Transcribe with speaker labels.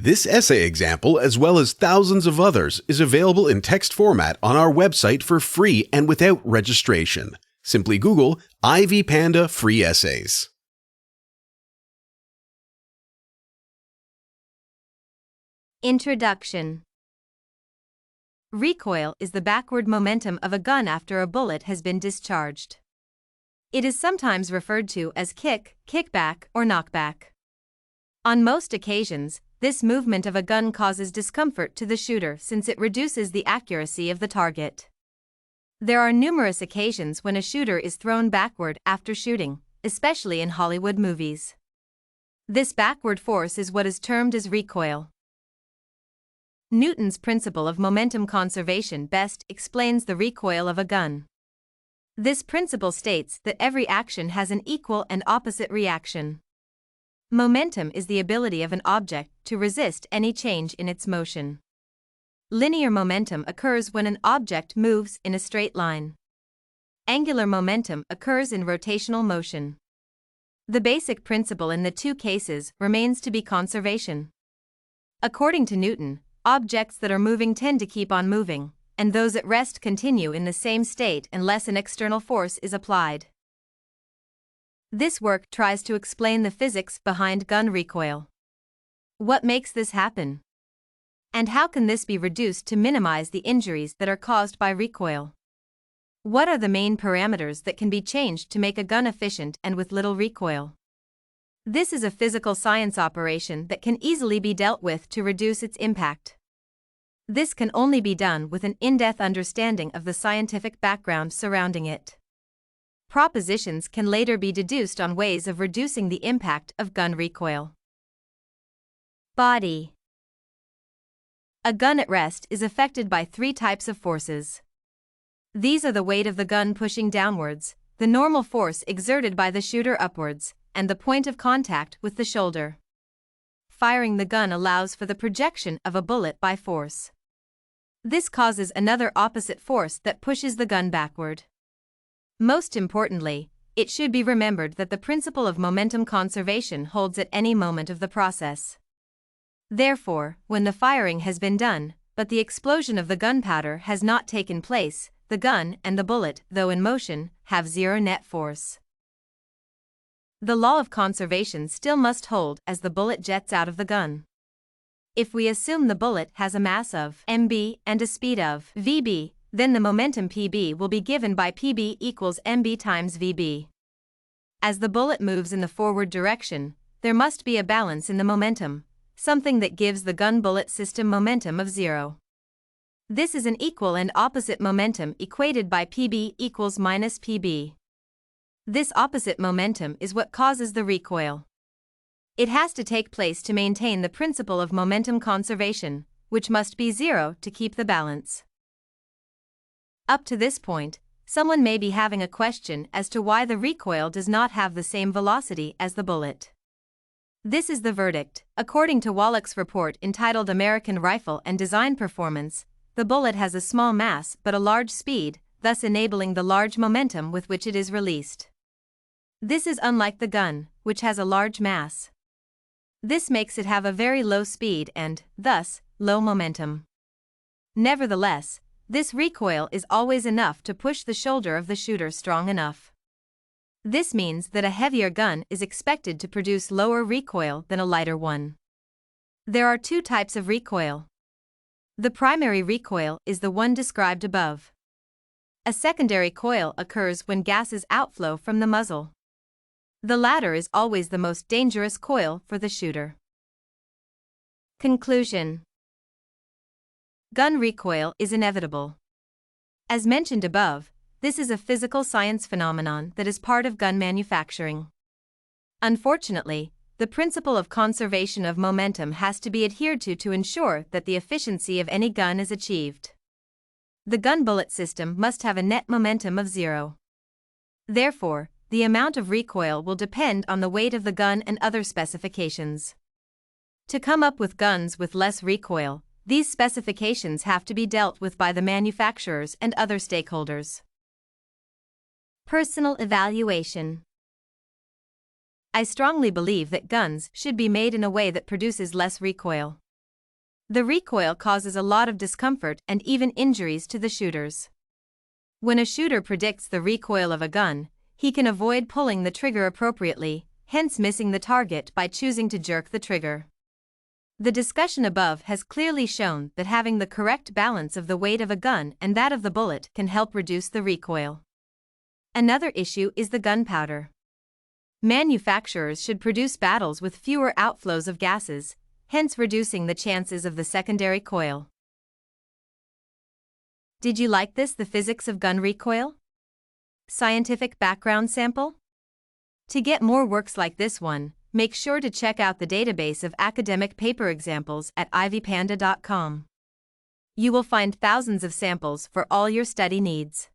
Speaker 1: This essay example, as well as thousands of others, is available in text format on our website for free and without registration. Simply Google Ivy Panda Free Essays.
Speaker 2: Introduction. Recoil is the backward momentum of a gun after a bullet has been discharged. It is sometimes referred to as kick, kickback, or knockback. On most occasions, this movement of a gun causes discomfort to the shooter since it reduces the accuracy of the target. There are numerous occasions when a shooter is thrown backward after shooting, especially in Hollywood movies. This backward force is what is termed as recoil. Newton's principle of momentum conservation best explains the recoil of a gun. This principle states that every action has an equal and opposite reaction. Momentum is the ability of an object to resist any change in its motion. Linear momentum occurs when an object moves in a straight line. Angular momentum occurs in rotational motion. The basic principle in the two cases remains to be conservation. According to Newton, objects that are moving tend to keep on moving, and those at rest continue in the same state unless an external force is applied. This work tries to explain the physics behind gun recoil. What makes this happen? And how can this be reduced to minimize the injuries that are caused by recoil? What are the main parameters that can be changed to make a gun efficient and with little recoil? This is a physical science operation that can easily be dealt with to reduce its impact. This can only be done with an in-depth understanding of the scientific background surrounding it. Propositions can later be deduced on ways of reducing the impact of gun recoil. Body. A gun at rest is affected by three types of forces. These are the weight of the gun pushing downwards, the normal force exerted by the shooter upwards, and the point of contact with the shoulder. Firing the gun allows for the projection of a bullet by force. This causes another opposite force that pushes the gun backward. Most importantly, it should be remembered that the principle of momentum conservation holds at any moment of the process. Therefore, when the firing has been done, but the explosion of the gunpowder has not taken place, the gun and the bullet, though in motion, have zero net force. The law of conservation still must hold as the bullet jets out of the gun. If we assume the bullet has a mass of mb and a speed of vb, then the momentum Pb will be given by Pb equals mb times Vb. As the bullet moves in the forward direction, there must be a balance in the momentum, something that gives the gun bullet system momentum of zero. This is an equal and opposite momentum equated by Pb equals minus Pb. This opposite momentum is what causes the recoil. It has to take place to maintain the principle of momentum conservation, which must be zero to keep the balance. Up to this point, someone may be having a question as to why the recoil does not have the same velocity as the bullet. This is the verdict. According to Wallack's report entitled American Rifle and Design Performance, the bullet has a small mass but a large speed, thus enabling the large momentum with which it is released. This is unlike the gun, which has a large mass. This makes it have a very low speed and, thus, low momentum. Nevertheless, this recoil is always enough to push the shoulder of the shooter strong enough. This means that a heavier gun is expected to produce lower recoil than a lighter one. There are two types of recoil. The primary recoil is the one described above. A secondary coil occurs when gases outflow from the muzzle. The latter is always the most dangerous coil for the shooter. Conclusion. Gun recoil is inevitable. As mentioned above, this is a physical science phenomenon that is part of gun manufacturing. Unfortunately, the principle of conservation of momentum has to be adhered to ensure that the efficiency of any gun is achieved. The gun bullet system must have a net momentum of zero. Therefore, the amount of recoil will depend on the weight of the gun and other specifications. To come up with guns with less recoil, these specifications have to be dealt with by the manufacturers and other stakeholders. Personal evaluation. I strongly believe that guns should be made in a way that produces less recoil. The recoil causes a lot of discomfort and even injuries to the shooters. When a shooter predicts the recoil of a gun, he can avoid pulling the trigger appropriately, hence missing the target by choosing to jerk the trigger. The discussion above has clearly shown that having the correct balance of the weight of a gun and that of the bullet can help reduce the recoil. Another issue is the gunpowder. Manufacturers should produce battles with fewer outflows of gases, hence reducing the chances of the secondary coil. Did you like this? The physics of gun recoil? Scientific background sample? To get more works like this one, make sure to check out the database of academic paper examples at ivpanda.com. You will find thousands of samples for all your study needs.